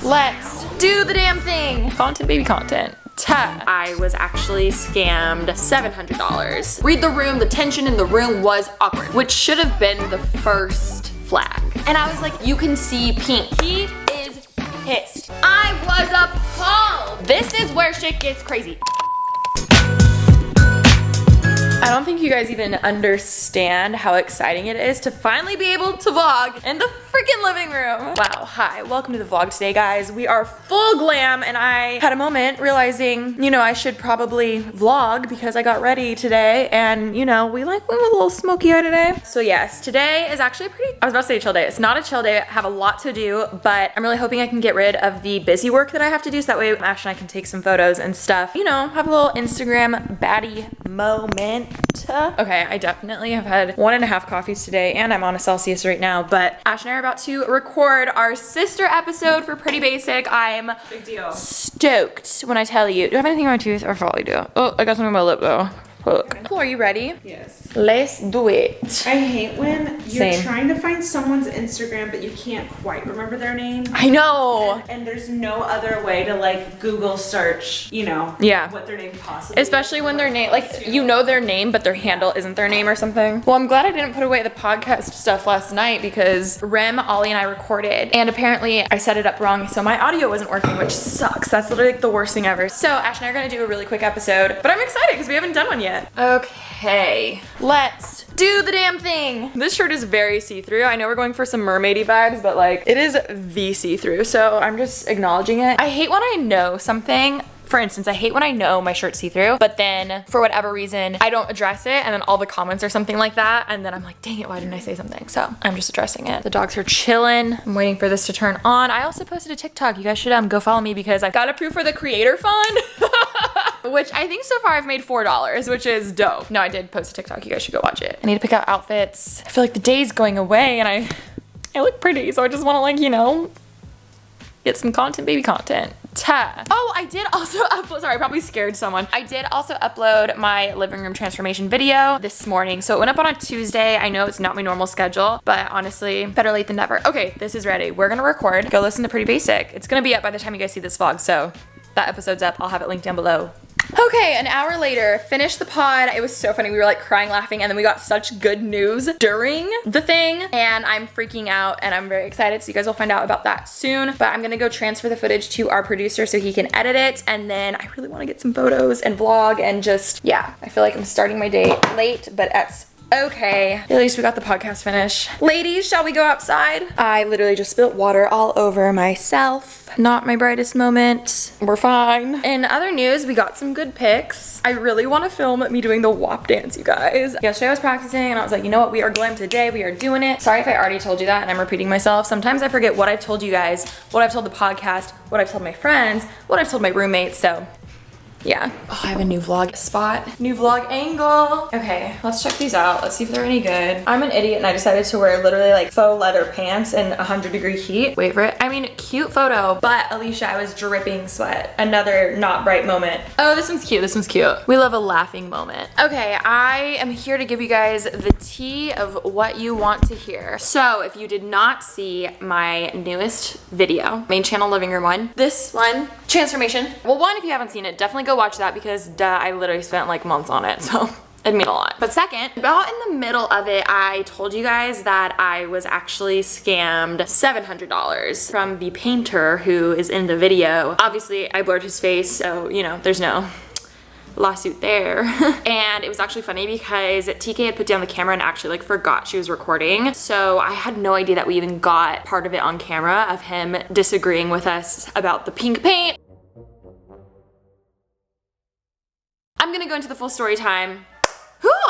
Let's do the damn thing. Content, baby, content. I was actually scammed $700. Read the room, the tension in the room was awkward, which should have been the first flag. And I was like, you can see pink. He is pissed. I was appalled. This is where shit gets crazy. I don't think you guys even understand how exciting it is to finally be able to vlog in the freaking living room. Wow, hi, welcome to the vlog today, guys. We are full glam, and I had a moment realizing, you know, I should probably vlog because I got ready today, and you know, we went a little smoky eye today. So yes, today is actually I was about to say a chill day. It's not a chill day. I have a lot to do, but I'm really hoping I can get rid of the busy work that I have to do so that way Ash and I can take some photos and stuff. You know, have a little Instagram baddie moment. Okay, I definitely have had 1.5 coffees today and I'm on a Celsius right now, but Ash and I are about to record our sister episode for Pretty Basic. I'm big deal. Stoked when I tell you. Do I have anything on my tooth? I probably do. Oh, I got something on my lip though. Look. Cool, are you ready? Yes. Let's do it. I hate when you're Same. trying to find someone's Instagram but you can't quite remember their name. I know. And there's no other way to like Google search, you know, Yeah. what their name possibly Especially when their name, like, you know their name, but their handle isn't their name or something. Well, I'm glad I didn't put away the podcast stuff last night because Rem, Ollie, and I recorded, and apparently I set it up wrong, so my audio wasn't working, which sucks. That's literally like the worst thing ever. So Ash and I are gonna do a really quick episode, but I'm excited because we haven't done one yet. Okay, let's do the damn thing. This shirt is very see-through. I know we're going for some mermaidy vibes, but like, it is the see-through, so I'm just acknowledging it. I hate when I know something. For instance, I hate when I know my shirt's see-through, but then for whatever reason, I don't address it, and then all the comments are something like that, and then I'm like, dang it, why didn't I say something? So I'm just addressing it. The dogs are chilling. I'm waiting for this to turn on. I also posted a TikTok. You guys should go follow me because I've got approved for the creator fund, which I think so far I've made $4, which is dope. No, I did post a TikTok. You guys should go watch it. I need to pick out outfits. I feel like the day's going away, and I look pretty, so I just want to, like, you know, get some content, baby, content. Oh, I did also upload, sorry, I probably scared someone. I did also upload my living room transformation video this morning. So it went up on a Tuesday. I know it's not my normal schedule, but honestly, better late than never. Okay, this is ready. We're gonna record. Go listen to Pretty Basic. It's gonna be up by the time you guys see this vlog, so that episode's up. I'll have it linked down below. Okay, an hour later, finished the pod. It was so funny. We were like crying, laughing, and then we got such good news during the thing, and I'm freaking out, and I'm very excited, so you guys will find out about that soon. But I'm gonna go transfer the footage to our producer so he can edit it, and then I really wanna get some photos and vlog, and just, yeah, I feel like I'm starting my day late, but okay. At least we got the podcast finished. Ladies, shall we go outside? I literally just spilled water all over myself. Not my brightest moment. We're fine. In other news, we got some good pics. I really want to film me doing the WAP dance, you guys. Yesterday I was practicing and I was like, you know what? We are glam today. We are doing it. Sorry if I already told you that and I'm repeating myself. Sometimes I forget what I've told you guys, what I've told the podcast, what I've told my friends, what I've told my roommates, so yeah. Oh, I have a new vlog spot. New vlog angle. Okay, let's check these out. Let's see if they're any good. I'm an idiot and I decided to wear literally like faux leather pants in 100-degree heat. Wait for it. I mean, cute photo, but Alisha, I was dripping sweat. Another not bright moment. Oh, this one's cute. This one's cute. We love a laughing moment. Okay, I am here to give you guys the tea of what you want to hear. So if you did not see my newest video, main channel living room one, this one, transformation. Well, one, if you haven't seen it, definitely go watch that because I literally spent like months on it, so it mean a lot. But second, about in the middle of it, I told you guys that I was actually scammed $700 from the painter who is in the video. Obviously, I blurred his face, so you know, there's no lawsuit there. And it was actually funny because TK had put down the camera and actually like forgot she was recording. So I had no idea that we even got part of it on camera of him disagreeing with us about the pink paint. I'm gonna go into the full story time.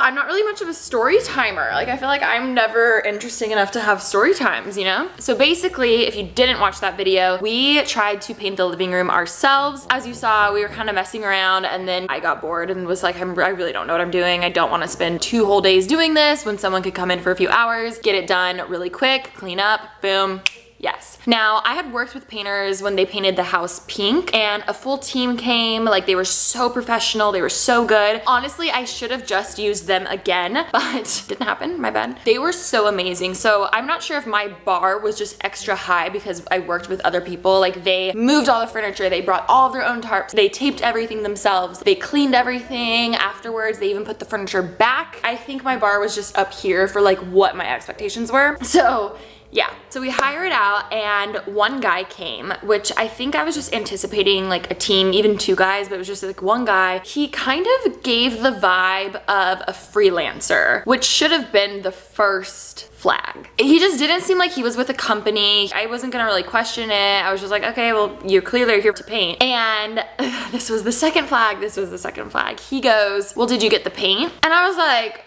I'm not really much of a story timer. Like, I feel like I'm never interesting enough to have story times, you know? So basically, if you didn't watch that video, we tried to paint the living room ourselves. As you saw, we were kind of messing around and then I got bored and was like, I really don't know what I'm doing. I don't want to spend 2 whole days doing this when someone could come in for a few hours, get it done really quick, clean up, boom, Yes. Now, I had worked with painters when they painted the house pink, and a full team came. Like, they were so professional. They were so good. Honestly, I should have just used them again, but didn't happen. My bad. They were so amazing. So I'm not sure if my bar was just extra high because I worked with other people. Like, they moved all the furniture. They brought all of their own tarps. They taped everything themselves. They cleaned everything afterwards. They even put the furniture back. I think my bar was just up here for like what my expectations were. So yeah, so we hire it out and one guy came, which I think I was just anticipating like a team, even 2 guys, but it was just like one guy. He kind of gave the vibe of a freelancer, which should have been the first flag. He just didn't seem like he was with a company. I wasn't gonna really question it. I was just like, okay, well, you're clearly here to paint. And this was the second flag. This was the second flag. He goes, well, did you get the paint? And I was like,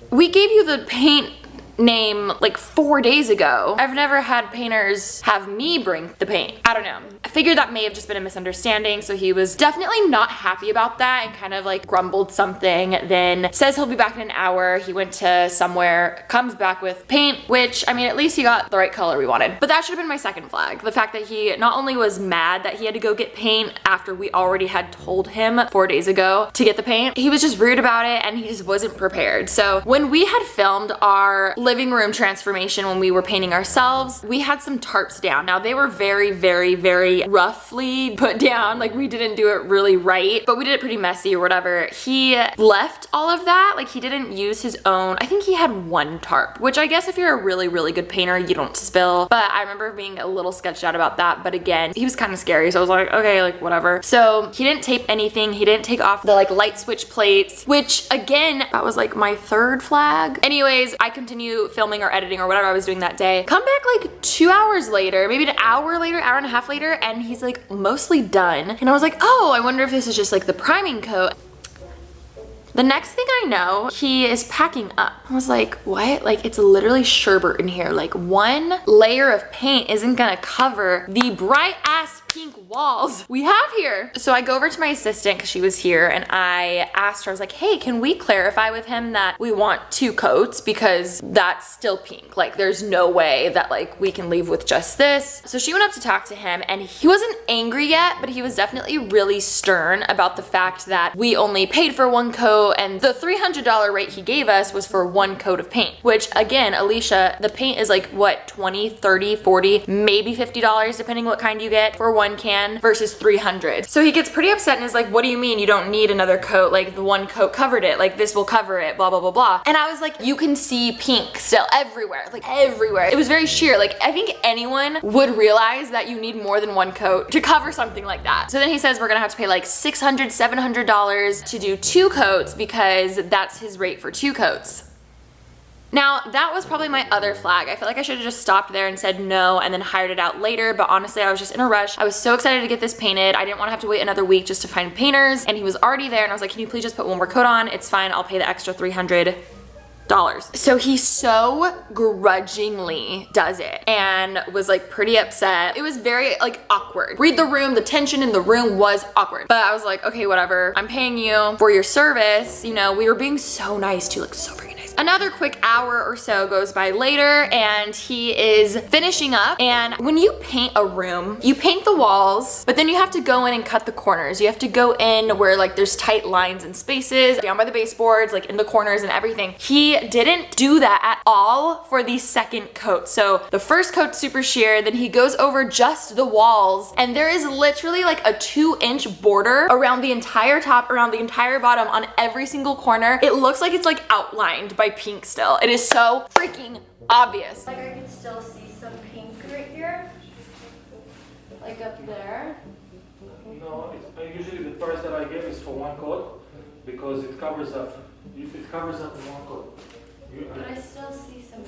we gave you the paint name like 4 days ago. I've never had painters have me bring the paint. I don't know. I figured that may have just been a misunderstanding, so he was definitely not happy about that and kind of like grumbled something, then says he'll be back in an hour. He went to somewhere, comes back with paint, which, I mean, at least he got the right color we wanted. But that should have been my second flag. The fact that he not only was mad that he had to go get paint after we already had told him 4 days ago to get the paint, he was just rude about it and he just wasn't prepared. So when we had filmed our living room transformation when we were painting ourselves, we had some tarps down. Now they were very, very, very roughly put down. Like, we didn't do it really right, but we did it pretty messy or whatever. He left all of that. Like, he didn't use his own. I think he had 1 tarp, which I guess if you're a really, really good painter, you don't spill. But I remember being a little sketched out about that. But again, he was kind of scary. So I was like, okay, like whatever. So he didn't tape anything. He didn't take off the like light switch plates, which again, that was like my 3rd flag. Anyways, I continue filming or editing or whatever I was doing that day. Come back like 2 hours later, maybe an hour later, hour and a half later, and he's like mostly done. And I was like, oh, I wonder if this is just like the priming coat. The next thing I know, he is packing up. I was like, what? Like, it's literally sherbet in here. Like, 1 layer of paint isn't gonna cover the bright ass pink walls we have here. So I go over to my assistant because she was here and I asked her, I was like, hey, can we clarify with him that we want 2 coats because that's still pink. Like, there's no way that like we can leave with just this. So she went up to talk to him and he wasn't angry yet, but he was definitely really stern about the fact that we only paid for 1 coat and the $300 rate he gave us was for 1 coat of paint, which again, Alisha, the paint is like what, 20, 30, 40, maybe $50 depending what kind you get for 1 can versus $300. So he gets pretty upset and is like, what do you mean you don't need another coat? Like, the 1 coat covered it. Like, this will cover it, blah, blah, blah, blah. And I was like, you can see pink still everywhere, like everywhere. It was very sheer. Like, I think anyone would realize that you need more than 1 coat to cover something like that. So then he says we're gonna have to pay like $600, $700 to do 2 coats because that's his rate for 2 coats. Now, that was probably my other flag. I feel like I should have just stopped there and said no and then hired it out later, but honestly, I was just in a rush. I was so excited to get this painted. I didn't want to have to wait another week just to find painters, and he was already there, and I was like, can you please just put 1 more coat on? It's fine, I'll pay the extra $300. So he so grudgingly does it and was like pretty upset. It was very like awkward. Read the room, the tension in the room was awkward. But I was like, okay, whatever. I'm paying you for your service. You know, we were being so nice too, like so freaking nice. Another quick hour or so goes by later and he is finishing up. And when you paint a room, you paint the walls, but then you have to go in and cut the corners. You have to go in where like there's tight lines and spaces, down by the baseboards, like in the corners and everything. He didn't do that at all for the second coat. So the first coat's super sheer, then he goes over just the walls and there is literally like a 2-inch border around the entire top, around the entire bottom, on every single corner. It looks like it's like outlined by pink still. It is so freaking obvious. Like, I can still see some pink right here, like up there. No, usually the price that I give is for 1 coat because it covers up. It covers up in 1 coat. But I still see some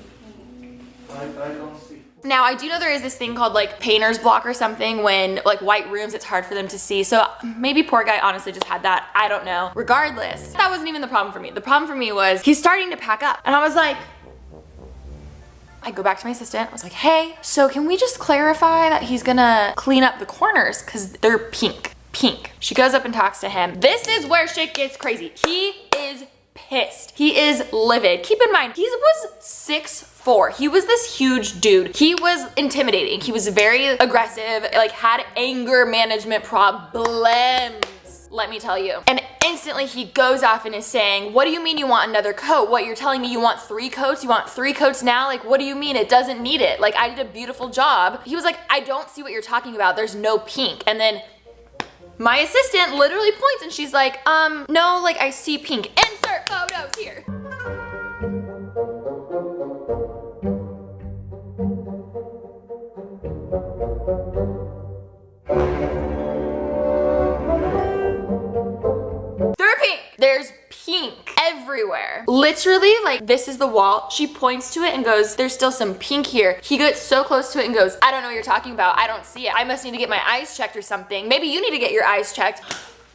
pink. I don't see. Now, I do know there is this thing called like painter's block or something when like white rooms, it's hard for them to see. So maybe poor guy honestly just had that. I don't know. Regardless, that wasn't even the problem for me. The problem for me was he's starting to pack up. And I was like, I go back to my assistant. I was like, hey, so can we just clarify that he's gonna clean up the corners because they're pink. She goes up and talks to him. This is where shit gets crazy. He is pissed. He is livid. Keep in mind, he was 6'4". He was this huge dude. He was intimidating. He was very aggressive, like had anger management problems, let me tell you. And instantly he goes off and is saying, what do you mean you want another coat? What, you're telling me you want 3 coats? You want 3 coats now? Like, what do you mean? It doesn't need it. Like, I did a beautiful job. He was like, I don't see what you're talking about. There's no pink. And then my assistant literally points and she's like, no, like I see pink. Insert photos here. There's pink everywhere. Literally, like, this is the wall. She points to it and goes, there's still some pink here. He gets so close to it and goes, I don't know what you're talking about. I don't see it. I must need to get my eyes checked or something. Maybe you need to get your eyes checked.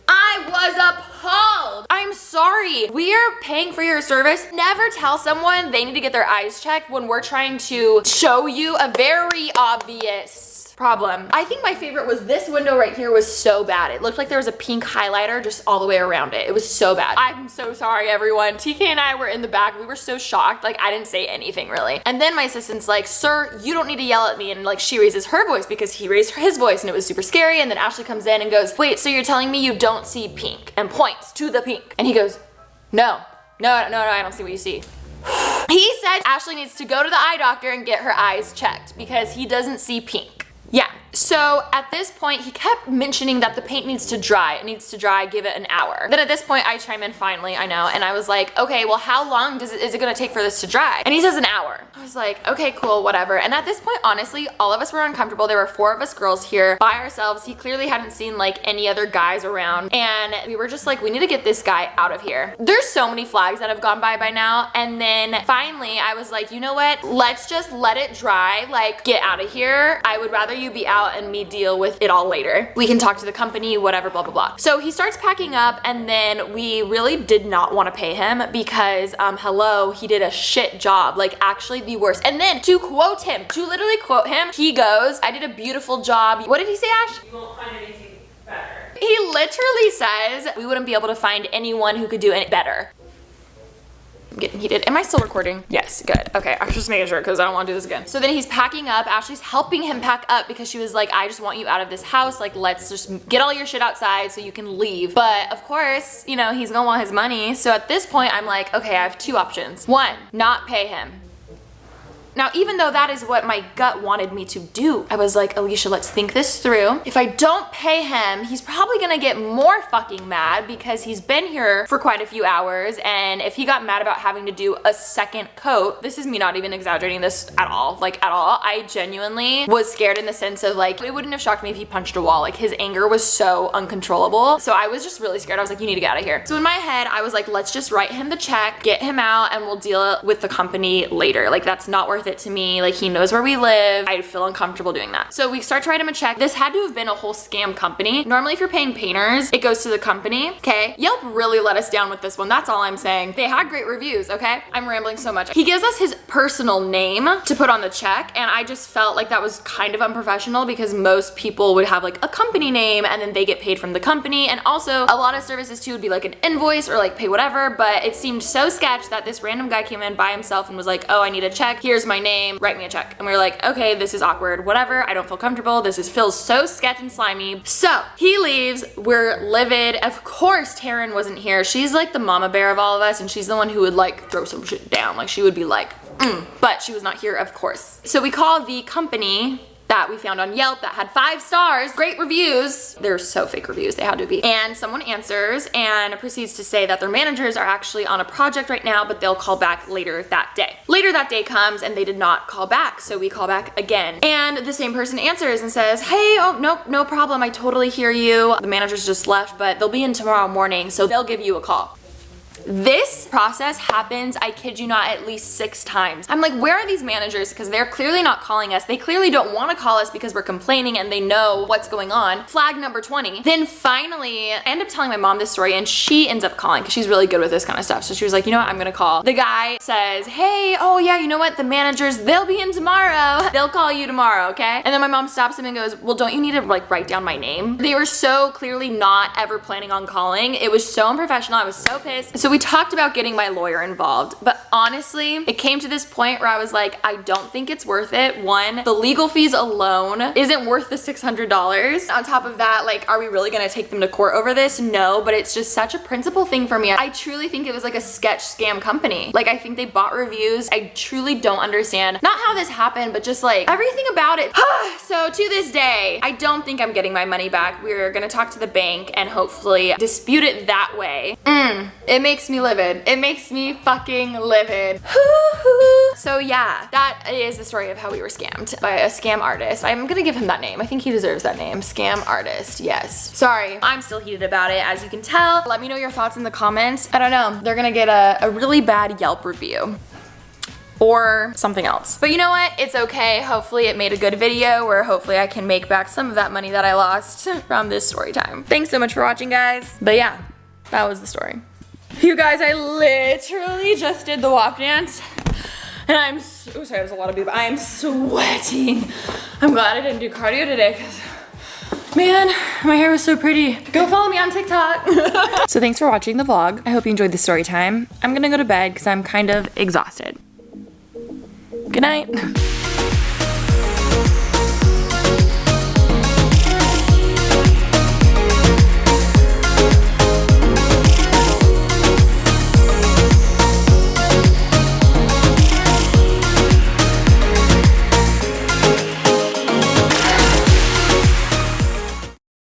I was appalled. I'm sorry. We are paying for your service. Never tell someone they need to get their eyes checked when we're trying to show you a very obvious problem. I think my favorite was this window right here was so bad. It looked like there was a pink highlighter just all the way around it. It was so bad. I'm so sorry, everyone. TK and I were in the back. We were so shocked. Like, I didn't say anything really. And then my assistant's like, sir, you don't need to yell at me. And like, she raises her voice because he raised his voice and it was super scary. And then Ashley comes in and goes, wait, so you're telling me you don't see pink? And points to the pink. And he goes, no, I don't see what you see. He said Ashley needs to go to the eye doctor and get her eyes checked because he doesn't see pink. Yeah, so at this point, he kept mentioning that the paint needs to dry. It needs to dry, give it an hour. Then at this point, I chime in finally, I know, and I was like, okay, well, how long is it gonna take for this to dry? And he says an hour. I was like, okay, cool, whatever. And at this point, honestly, all of us were uncomfortable. There were 4 of us girls here by ourselves. He clearly hadn't seen like any other guys around. And we were just like, we need to get this guy out of here. There's so many flags that have gone by now. And then finally, I was like, you know what? Let's just let it dry, like get out of here. I would rather you be out and me deal with it all later. We can talk to the company, whatever, blah, blah, blah. So he starts packing up and then we really did not want to pay him because, hello, he did a shit job, like actually the worst. And then to literally quote him, he goes, I did a beautiful job. What did he say, Ash? You won't find anything better. He literally says we wouldn't be able to find anyone who could do it better. I'm getting heated. Am I still recording? Yes, good. Okay, I'm just making sure because I don't want to do this again. So then he's packing up. Ashley's helping him pack up because she was like, I just want you out of this house. Like, let's just get all your shit outside so you can leave. But of course, you know, he's gonna want his money. So at this point, I'm like, okay, I have 2 options. 1, not pay him. Now, even though that is what my gut wanted me to do, I was like, Alisha, let's think this through. If I don't pay him, he's probably gonna get more fucking mad because he's been here for quite a few hours. And if he got mad about having to do a second coat, this is me not even exaggerating this at all, like at all. I genuinely was scared in the sense of like, it wouldn't have shocked me if he punched a wall. Like his anger was so uncontrollable. So I was just really scared. I was like, you need to get out of here. So in my head, I was like, let's just write him the check, get him out, and we'll deal with the company later. Like that's not worth it to me. Like he knows where we live. I feel uncomfortable doing that. So we start to write him a check. This had to have been a whole scam company. Normally if you're paying painters, it goes to the company. Okay. Yelp really let us down with this one. That's all I'm saying. They had great reviews. Okay. I'm rambling so much. He gives us his personal name to put on the check. And I just felt like that was kind of unprofessional because most people would have like a company name and then they get paid from the company. And also a lot of services too would be like an invoice or like pay whatever. But it seemed so sketch that this random guy came in by himself and was like, oh, I need a check. Here's my name. Write me a check. And we were like, okay, this is awkward, whatever. I don't feel comfortable. Feels so sketch and slimy. So he leaves. We're livid. Of course, Taryn wasn't here. She's like the mama bear of all of us. And she's the one who would like throw some shit down. Like she would be like, but she was not here, of course. So we call the company that we found on Yelp that had 5 stars, great reviews. They're so fake reviews, they had to be. And someone answers and proceeds to say that their managers are actually on a project right now, but they'll call back later that day. Later that day comes and they did not call back, so we call back again. And the same person answers and says, hey, oh, nope, no problem, I totally hear you. The managers just left, but they'll be in tomorrow morning, so they'll give you a call. This process happens, I kid you not, at least 6 times. I'm like, where are these managers? Because they're clearly not calling us. They clearly don't want to call us because we're complaining and they know what's going on. Flag number 20. Then finally, I end up telling my mom this story and she ends up calling because she's really good with this kind of stuff. So she was like, you know what, I'm gonna call. The guy says, hey, oh yeah, you know what, the managers, they'll be in tomorrow. They'll call you tomorrow, okay? And then my mom stops him and goes, well, don't you need to like write down my name? They were so clearly not ever planning on calling. It was so unprofessional. I was so pissed. So So we talked about getting my lawyer involved, but honestly, it came to this point where I was like, I don't think it's worth it. One, the legal fees alone isn't worth the $600. On top of that, like, are we really gonna take them to court over this? No, but it's just such a principal thing for me. I truly think it was like a sketch scam company. Like, I think they bought reviews. I truly don't understand, not how this happened, but just like everything about it. So to this day, I don't think I'm getting my money back. We're gonna talk to the bank and hopefully dispute it that way. It makes me livid. It makes me fucking livid. So yeah, that is the story of how we were scammed by a scam artist. I'm gonna give him that name. I think he deserves that name. Scam artist, yes. Sorry, I'm still heated about it, as you can tell. Let me know your thoughts in the comments. I don't know, they're gonna get a really bad Yelp review. Or something else. But you know what? It's okay. Hopefully it made a good video, or hopefully I can make back some of that money that I lost from this story time. Thanks so much for watching, guys. But yeah, that was the story. You guys, I literally just did the WAP dance. And I'm, oh sorry, that was a lot of boob. I am sweating. I'm glad I didn't do cardio today, because man, my hair was so pretty. Go follow me on TikTok. So thanks for watching the vlog. I hope you enjoyed the story time. I'm gonna go to bed because I'm kind of exhausted. Good night.